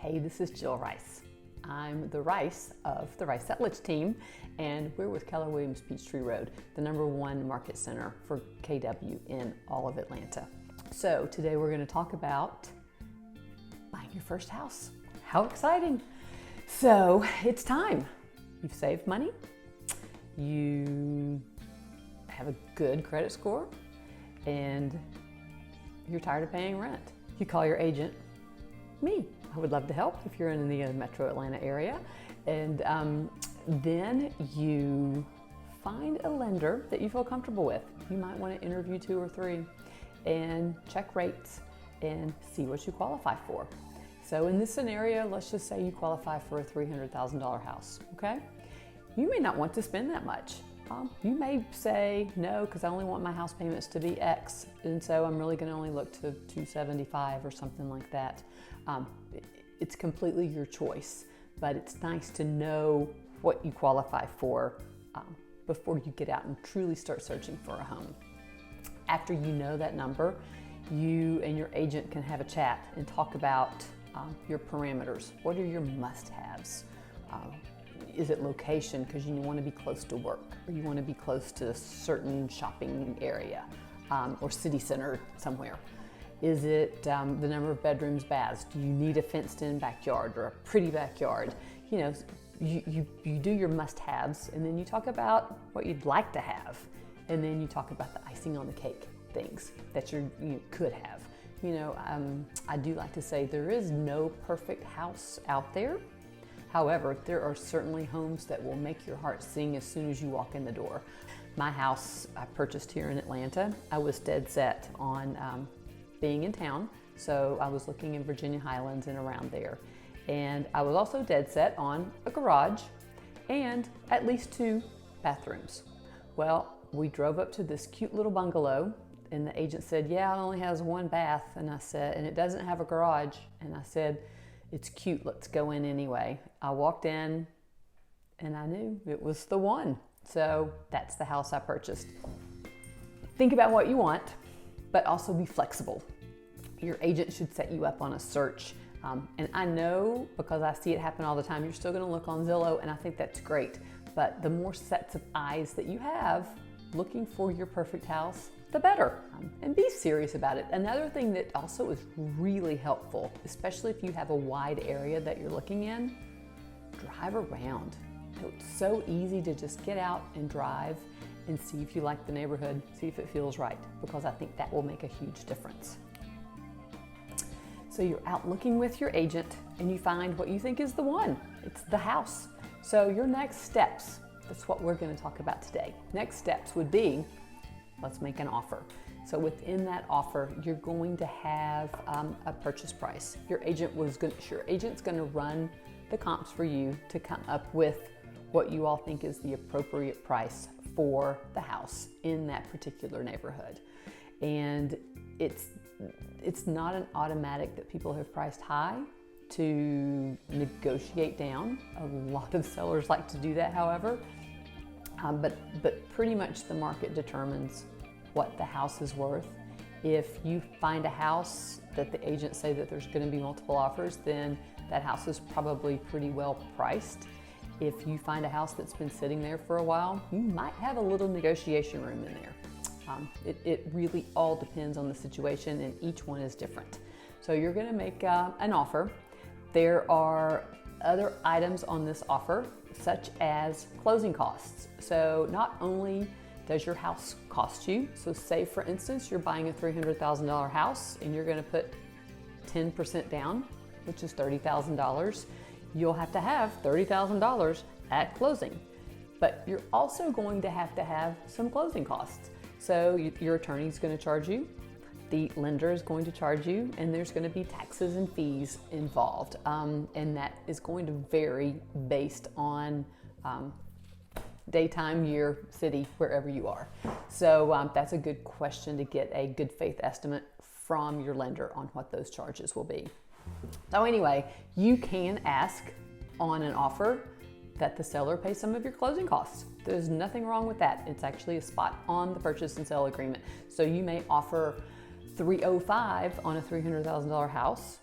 Hey, this is Jill Rice. I'm the Rice of the Tracey Settlage team, and we're with Keller Williams Peachtree Road, the #1 market center for KW in all of Atlanta. So today we're going to talk about buying your first house. How exciting! So it's time. You've saved money, you have a good credit score, and you're tired of paying rent. You call your agent, me. I would love to help if you're in the metro Atlanta area. And then you find a lender that you feel comfortable with. You might want to interview 2 or 3 and check rates and see what you qualify for. So in this scenario, let's just say you qualify for a $300,000 house, okay? You may not want to spend that much. You may say, no, because I only want my house payments to be X, and so I'm really going to only look to $275 or something like that. It's completely your choice, but it's nice to know what you qualify for before you get out and truly start searching for a home. After you know that number, you and your agent can have a chat and talk about your parameters. What are your must-haves? Is it location because you want to be close to work, or you want to be close to a certain shopping area or city center somewhere? Is it the number of bedrooms, baths? Do you need a fenced-in backyard or a pretty backyard? You know, you do your must-haves, and then you talk about what you'd like to have, and then you talk about the icing on the cake things that you could have. You know, I do like to say there is no perfect house out there. However, there are certainly homes that will make your heart sing as soon as you walk in the door. My house I purchased here in Atlanta, I was dead set on being in town, so I was looking in Virginia Highlands and around there. And I was also dead set on a garage and at least 2 bathrooms. Well, we drove up to this cute little bungalow, and the agent said, yeah, it only has 1 bath, and I said, and it doesn't have a garage, and I said, it's cute, let's go in anyway. I walked in and I knew it was the one. So that's the house I purchased. Think about what you want, but also be flexible. Your agent should set you up on a search. And I know, because I see it happen all the time, you're still gonna look on Zillow, and I think that's great. But the more sets of eyes that you have looking for your perfect house, the better. And be serious about it. Another thing that also is really helpful, especially if you have a wide area that you're looking in, drive around. It's so easy to just get out and drive and see if you like the neighborhood, see if it feels right, because I think that will make a huge difference. So you're out looking with your agent and you find what you think is the one. It's the house. So your next steps, that's what we're going to talk about today. Next steps would be, let's make an offer. So within that offer, you're going to have a purchase price. Your agent's going to run the comps for you to come up with what you all think is the appropriate price for the house in that particular neighborhood. And it's not an automatic that people have priced high to negotiate down. A lot of sellers like to do that, however. But pretty much the market determines what the house is worth. If you find a house that the agents say that there's going to be multiple offers, then that house is probably pretty well priced. If you find a house that's been sitting there for a while, you might have a little negotiation room in there. It really all depends on the situation, and each one is different. So you're going to make an offer. There are other items on this offer, such as closing costs. So not only does your house cost you, so say for instance you're buying a $300,000 house and you're going to put 10% down, which is $30,000, you'll have $30,000 at closing. But you're also going to have some closing costs. So your attorney's going to charge you, the lender is going to charge you, and there's going to be taxes and fees involved. And that is going to vary based on daytime, year, city, wherever you are. So that's a good question to get a good faith estimate from your lender on what those charges will be. So anyway, you can ask on an offer that the seller pay some of your closing costs. There's nothing wrong with that. It's actually a spot on the purchase and sale agreement. So you may offer $305 on a $300,000 house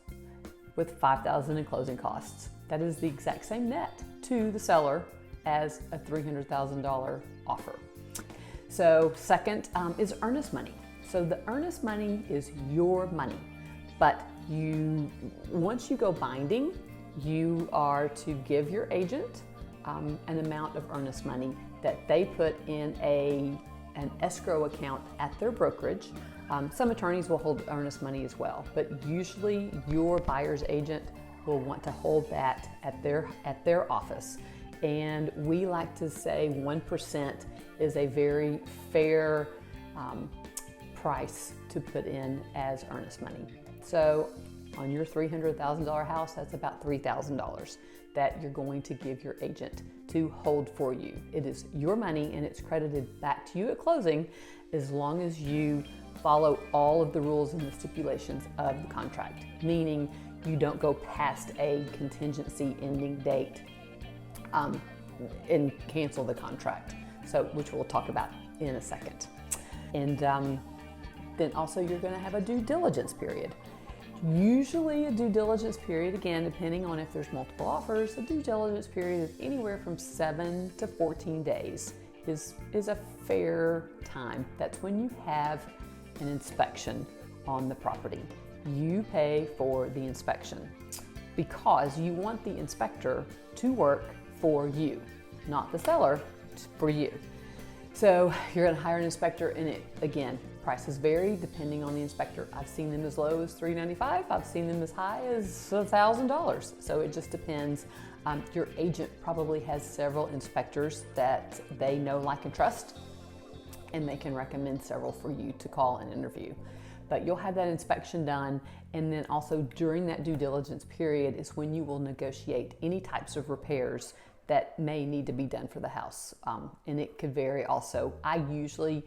with $5,000 in closing costs. That is the exact same net to the seller as a $300,000 offer. So second is earnest money. So the earnest money is your money, but once you go binding, you are to give your agent an amount of earnest money that they put in an escrow account at their brokerage. Some attorneys will hold earnest money as well, but usually your buyer's agent will want to hold that at their office. And we like to say 1% is a very fair price to put in as earnest money. So on your $300,000 house, that's about $3,000 that you're going to give your agent to hold for you. It is your money and it's credited back to you at closing as long as you follow all of the rules and the stipulations of the contract, meaning you don't go past a contingency ending date and cancel the contract, which we'll talk about in a second. And then also you're going to have a due diligence period. Usually a due diligence period, again, depending on if there's multiple offers, a due diligence period is anywhere from 7 to 14 days is a fair time. That's when you have an inspection on the property. You pay for the inspection because you want the inspector to work for you, not the seller, for you. So you're going to hire an inspector, and again, prices vary depending on the inspector. I've seen them as low as $395. I've seen them as high as $1,000. So it just depends. Your agent probably has several inspectors that they know, like, and trust, and they can recommend several for you to call and interview. But you'll have that inspection done, and then also during that due diligence period is when you will negotiate any types of repairs that may need to be done for the house. And it could vary also. I usually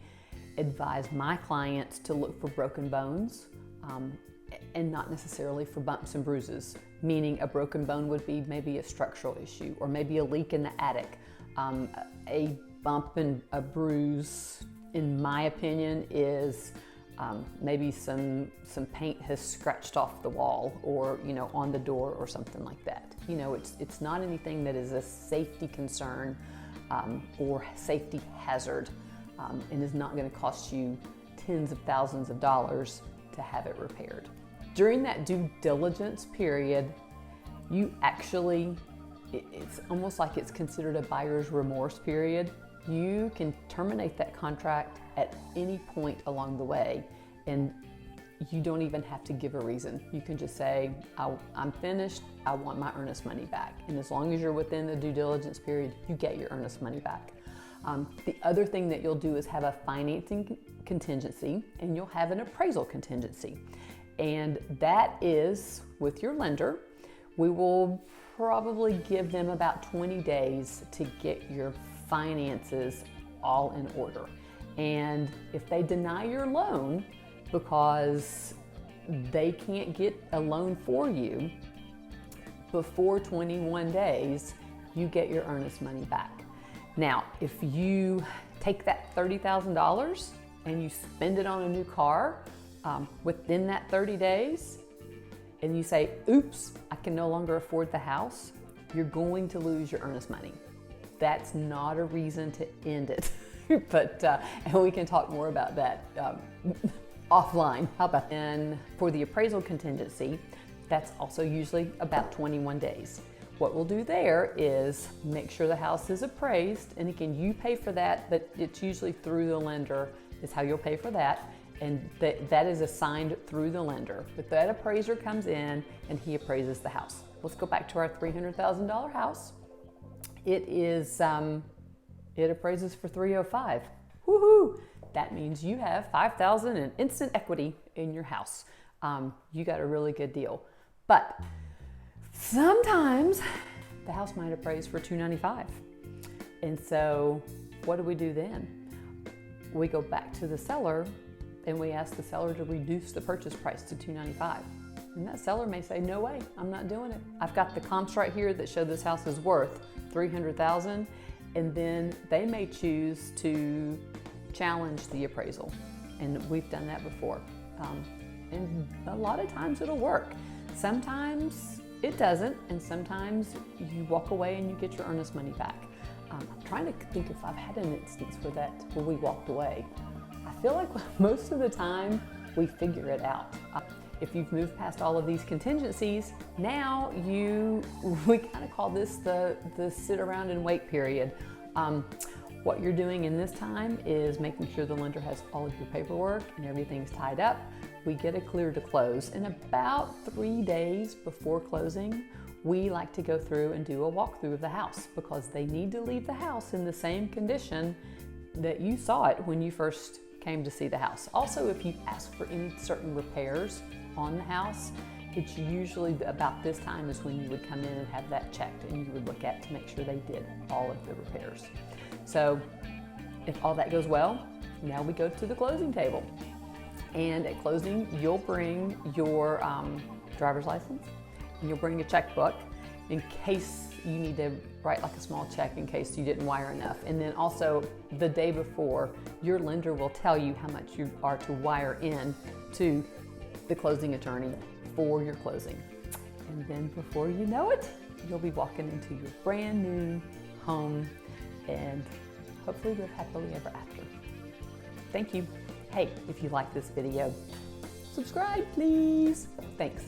advise my clients to look for broken bones and not necessarily for bumps and bruises, meaning a broken bone would be maybe a structural issue or maybe a leak in the attic. A bump and a bruise, in my opinion, is maybe some paint has scratched off the wall or on the door or something like that. It's not anything that is a safety concern or safety hazard, and is not going to cost you tens of thousands of dollars to have it repaired. During that due diligence period, it's almost like it's considered a buyer's remorse period. You can terminate that contract at any point along the way, and you don't even have to give a reason. You can just say, I'm finished, I want my earnest money back. And as long as you're within the due diligence period, you get your earnest money back. The other thing that you'll do is have a financing contingency, and you'll have an appraisal contingency. And that is with your lender. We will probably give them about 20 days to get your finances all in order. And if they deny your loan because they can't get a loan for you before 21 days, you get your earnest money back. Now, if you take that $30,000 and you spend it on a new car within that 30 days, and you say, oops, I can no longer afford the house, you're going to lose your earnest money. That's not a reason to end it. But and we can talk more about that offline. How about? And for the appraisal contingency, that's also usually about 21 days. What we'll do there is make sure the house is appraised, and again, you pay for that, but it's usually through the lender is how you'll pay for that, and that is assigned through the lender. But that appraiser comes in and he appraises the house. Let's go back to our $300,000 house. It appraises for $305,000. Woohoo! That means you have $5,000 in instant equity in your house. You got a really good deal. But sometimes the house might appraise for $295,000. And so what do we do then? We go back to the seller and we ask the seller to reduce the purchase price to $295,000. And that seller may say, no way, I'm not doing it. I've got the comps right here that show this house is worth $300,000. And then they may choose to challenge the appraisal. And we've done that before. And a lot of times it'll work. Sometimes it doesn't, and sometimes you walk away and you get your earnest money back. I'm trying to think if I've had an instance where we walked away. I feel like most of the time we figure it out. If you've moved past all of these contingencies, now we kind of call this the sit around and wait period. What you're doing in this time is making sure the lender has all of your paperwork and everything's tied up. We get a clear to close. In about 3 days before closing, we like to go through and do a walkthrough of the house because they need to leave the house in the same condition that you saw it when you first came to see the house. Also, if you ask for any certain repairs on the house, it's usually about this time is when you would come in and have that checked and you would look at to make sure they did all of the repairs. So if all that goes well, now we go to the closing table. And at closing, you'll bring your driver's license and you'll bring a checkbook in case you need to write like a small check in case you didn't wire enough. And then also the day before, your lender will tell you how much you are to wire in to the closing attorney for your closing. And then before you know it, you'll be walking into your brand new home and hopefully live happily ever after. Thank you. Hey, if you like this video, subscribe please. Thanks.